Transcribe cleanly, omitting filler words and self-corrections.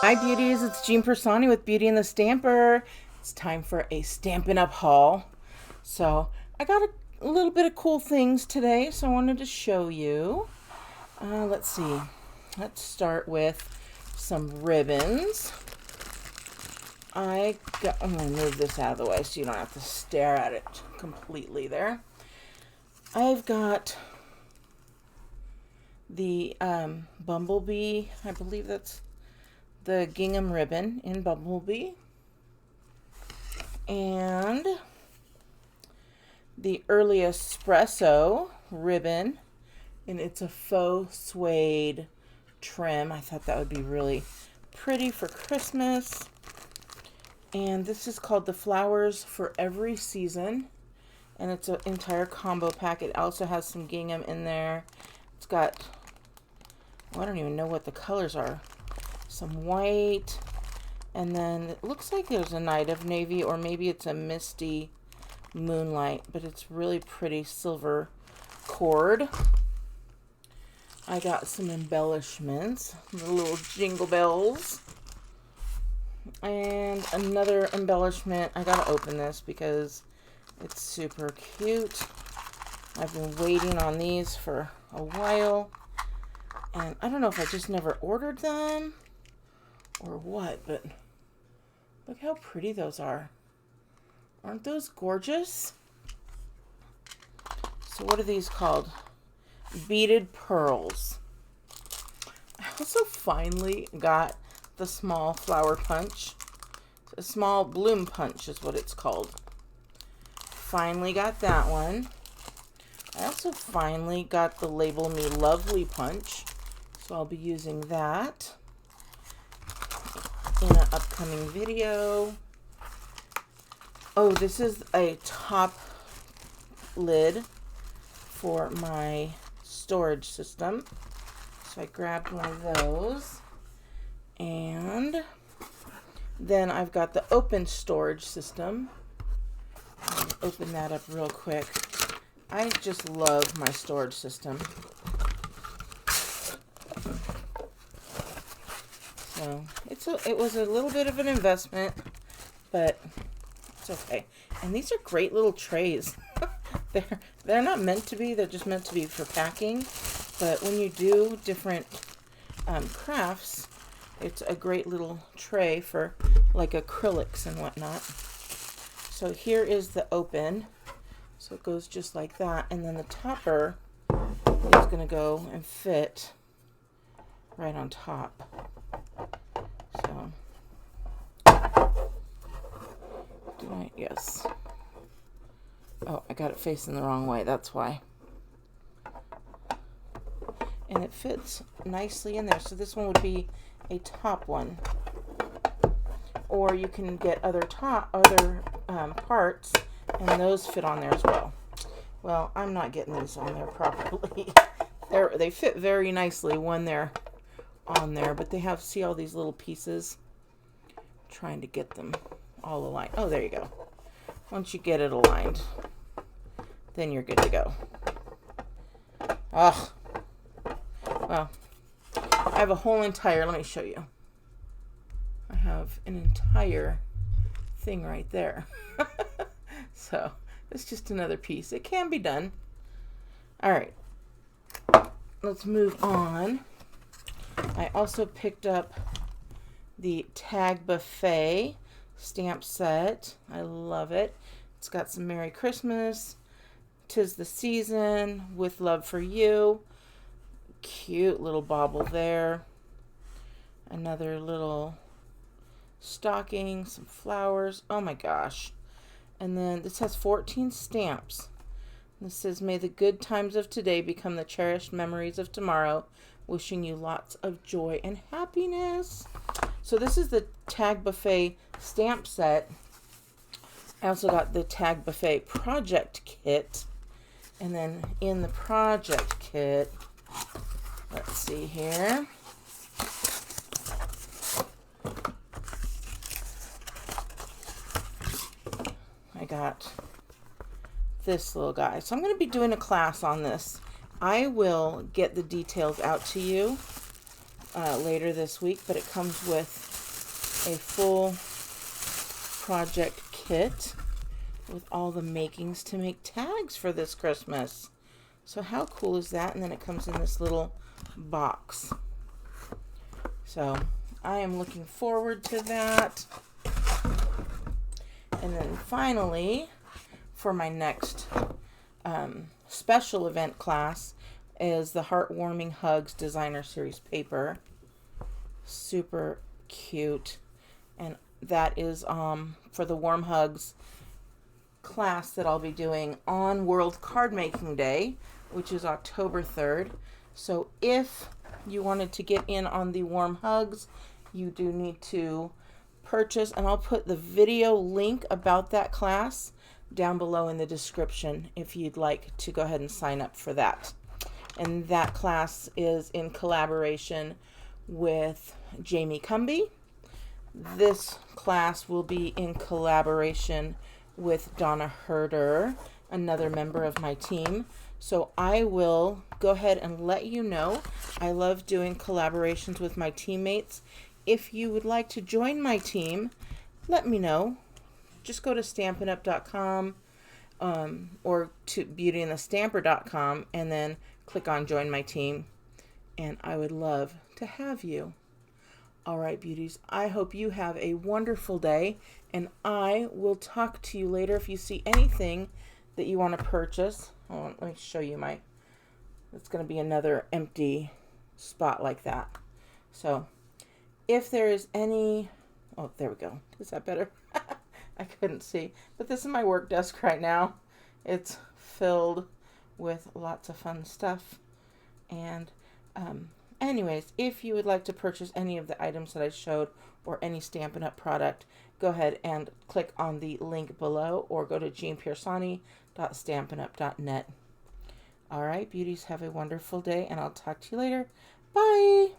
Hi beauties, it's Jean Piersanti with Beauty and the Stamper. It's time for a Stampin' Up haul. So I got a little bit of cool things today, so I wanted to show you. Let's see. Let's start with some ribbons. I'm going to move this out of the way so you don't have to stare at it completely there. I've got the Bumblebee, I believe that's the gingham ribbon in Bumblebee, and the Early Espresso ribbon, and it's a faux suede trim. I thought that would be really pretty for Christmas. And this is called the Flowers for Every Season, and it's an entire combo pack. It also has some gingham in there. It's got, well, I don't even know what the colors are. Some white, and then it looks like there's a Night of Navy, or maybe it's a Misty Moonlight, but it's really pretty silver cord. I got some embellishments, the little jingle bells, and another embellishment. I gotta open this because it's super cute. I've been waiting on these for a while, and I don't know if I just never ordered them or what, but look how pretty those are. Aren't those gorgeous? So what are these called? Beaded pearls. I also finally got the small flower punch. A small bloom punch is what it's called. Finally got that one. I also finally got the Label Me Lovely punch, so I'll be using that in an upcoming video. Oh, this is a top lid for my storage system. So I grabbed one of those. And then I've got the open storage system. I'll open that up real quick. I just love my storage system. So it was a little bit of an investment, but it's okay. And these are great little trays. they're not meant to be. They're just meant to be for packing. But when you do different crafts, it's a great little tray for like acrylics and whatnot. So here is the open. So it goes just like that, and then the topper is going to go and fit right on top. So, yes. Oh, I got it facing the wrong way, that's why. And it fits nicely in there. So this one would be a top one. Or you can get other parts, and those fit on there as well. Well, I'm not getting these on there properly. They fit very nicely when they're on there, but they have, see all these little pieces? I'm trying to get them all aligned. Oh, there you go. Once you get it aligned, then you're good to go. Well, I have a whole entire, let me show you. I have an entire thing right there. So it's just another piece. It can be done. All right, let's move on. I also picked up the Tag Buffet stamp set. I love it. It's got some Merry Christmas, 'Tis the Season, With Love for You. Cute little bauble there. Another little stocking, some flowers. Oh my gosh. And then this has 14 stamps. This says, may the good times of today become the cherished memories of tomorrow. Wishing you lots of joy and happiness. So this is the Tag Buffet stamp set. I also got the Tag Buffet project kit. And then in the project kit, let's see here. I got this little guy. So I'm going to be doing a class on this. I will get the details out to you later this week, but it comes with a full project kit with all the makings to make tags for this Christmas. So how cool is that? And then it comes in this little box. So I am looking forward to that. And then finally, for my next special event class is the Heartwarming Hugs Designer Series paper. Super cute. And that is for the Warm Hugs class that I'll be doing on World Card Making Day, which is October 3rd. So if you wanted to get in on the Warm Hugs, you do need to purchase, and I'll put the video link about that class down below in the description if you'd like to go ahead and sign up for that. And that class is in collaboration with Jamie Cumby. This class will be in collaboration with Donna Herder, another member of my team. So I will go ahead and let you know. I love doing collaborations with my teammates. If you would like to join my team, let me know. Just go to stampinup.com or to beautyandthestamper.com and then click on join my team. And I would love to have you. All right, beauties, I hope you have a wonderful day, and I will talk to you later. If you see anything that you want to purchase, hold on, let me show you it's going to be another empty spot like that. So if there is any, oh, there we go. Is that better? I couldn't see, but this is my work desk right now. It's filled with lots of fun stuff. And anyways, if you would like to purchase any of the items that I showed or any Stampin' Up! Product, go ahead and click on the link below or go to jeanpiersanti.stampinup.net. All right, beauties, have a wonderful day, and I'll talk to you later. Bye!